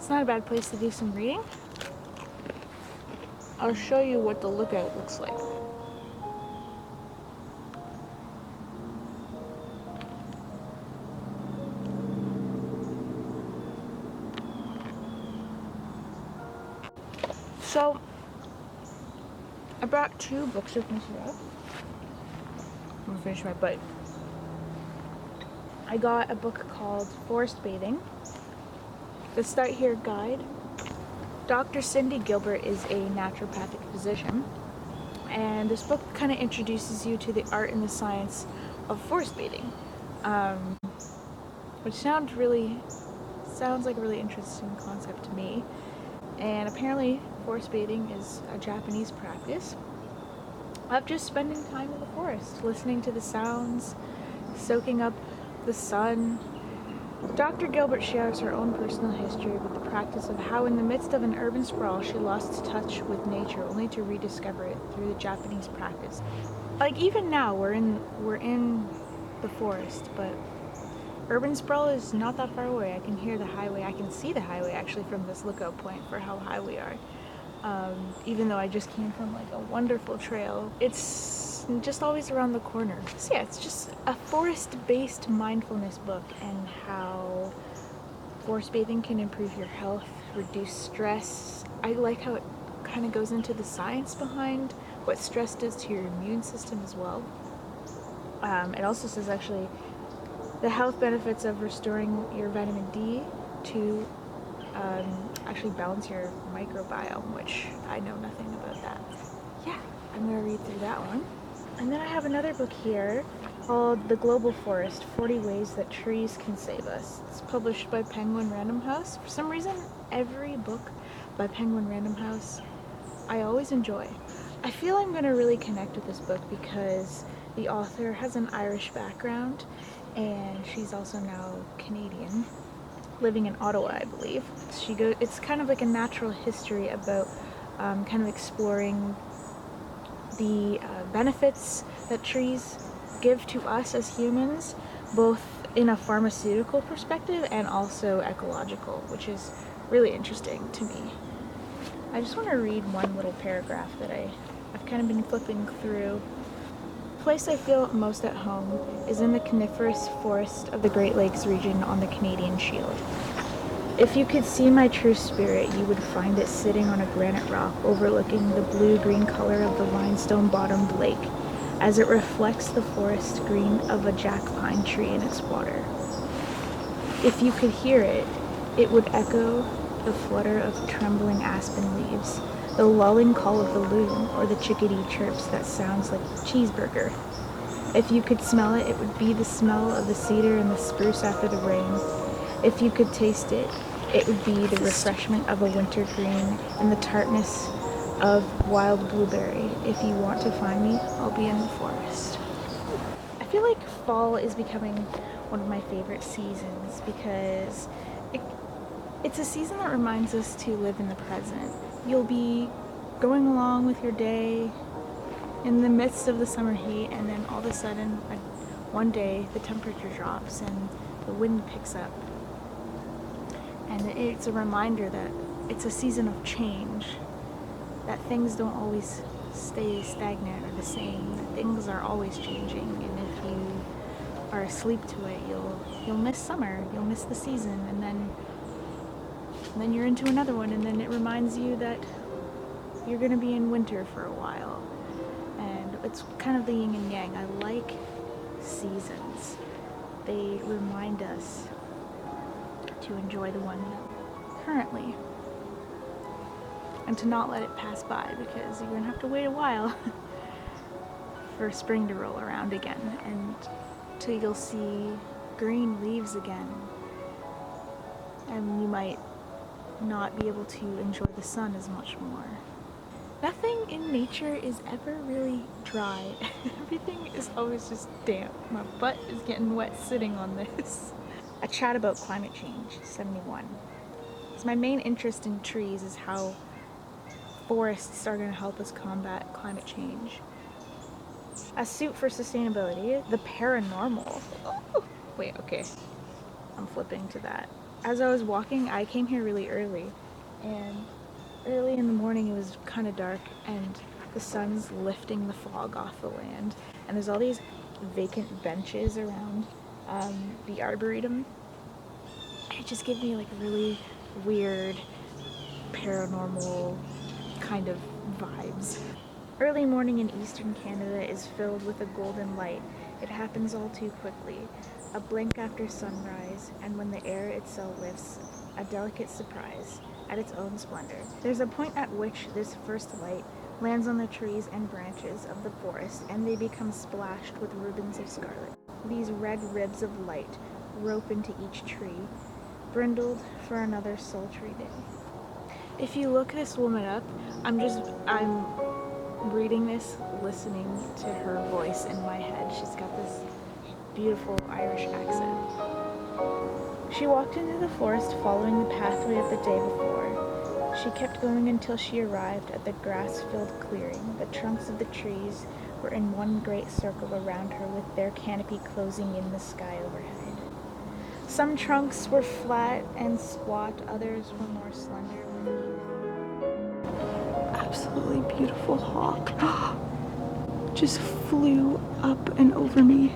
It's not a bad place to do some reading. I'll show you what the lookout looks like. So, I brought 2 books with me today. I'm gonna finish my bite. I got a book called Forest Bathing, the Start Here Guide. Dr. Cindy Gilbert is a naturopathic physician, and this book kind of introduces you to the art and the science of forest bathing, which sounds like a really interesting concept to me. And apparently forest bathing is a Japanese practice of just spending time in the forest, listening to the sounds, soaking up the sun. Dr. Gilbert shares her own personal history with the practice of how in the midst of an urban sprawl she lost touch with nature only to rediscover it through the Japanese practice. Like even now we're in the forest, but urban sprawl is not that far away. I can hear the highway. I can see the highway actually from this lookout point for how high we are. Even though I just came from like a wonderful trail, it's just always around the corner. So yeah, it's just a forest-based mindfulness book and how forest bathing can improve your health, reduce stress. I like how it kind of goes into the science behind what stress does to your immune system as well. It also says actually the health benefits of restoring your vitamin D to actually balance your microbiome, which I know nothing about that. Yeah, I'm gonna read through that one. And then I have another book here called The Global Forest, 40 Ways That Trees Can Save Us. It's published by Penguin Random House. For some reason, every book by Penguin Random House I always enjoy. I feel I'm gonna really connect with this book because the author has an Irish background and she's also now Canadian, living in Ottawa, I believe. It's kind of like a natural history about kind of exploring the benefits that trees give to us as humans, both in a pharmaceutical perspective and also ecological, which is really interesting to me. I just want to read one little paragraph that I've kind of been flipping through. The place I feel most at home is in the coniferous forest of the Great Lakes region on the Canadian Shield. If you could see my true spirit, you would find it sitting on a granite rock overlooking the blue-green color of the limestone-bottomed lake as it reflects the forest green of a jack pine tree in its water. If you could hear it, it would echo the flutter of trembling aspen leaves, the lulling call of the loon, or the chickadee chirps that sounds like a cheeseburger. If you could smell it, it would be the smell of the cedar and the spruce after the rain. If you could taste it, it would be the refreshment of a winter green and the tartness of wild blueberry. If you want to find me, I'll be in the forest. I feel like fall is becoming one of my favorite seasons because it's a season that reminds us to live in the present. You'll be going along with your day in the midst of the summer heat, and then all of a sudden, one day, the temperature drops and the wind picks up. And it's a reminder that it's a season of change, that things don't always stay stagnant or the same, that things are always changing, and if you are asleep to it, you'll miss summer, you'll miss the season, and then you're into another one, and then it reminds you that you're gonna be in winter for a while. And it's kind of the yin and yang. I like seasons. They remind us to enjoy the one currently and to not let it pass by, because you're gonna have to wait a while for spring to roll around again and till you'll see green leaves again, and you might not be able to enjoy the sun as much more. Nothing in nature is ever really dry. Everything is always just damp. My butt is getting wet sitting on this. A chat about climate change, 71. So my main interest in trees is how forests are going to help us combat climate change. A suit for sustainability, the paranormal. Oh, wait, okay. I'm flipping to that. as I was walking, I came here really early, and early in the morning it was kind of dark, and the sun's lifting the fog off the land, and there's all these vacant benches around the arboretum. It just gave me like really weird paranormal kind of vibes. Early morning in eastern Canada is filled with a golden light. It happens all too quickly. A blink after sunrise, and when the air itself lifts, a delicate surprise at its own splendor. There's a point at which this first light lands on the trees and branches of the forest, and they become splashed with ribbons of scarlet. These red ribs of light rope into each tree, brindled for another sultry day. If you look this woman up, I'm reading this, listening to her voice in my head. She's got this beautiful Irish accent. She walked into the forest following the pathway of the day before. She kept going until she arrived at the grass-filled clearing. The trunks of the trees were in one great circle around her, with their canopy closing in the sky overhead. Some trunks were flat and squat, others were more slender. Absolutely beautiful hawk just flew up and over me.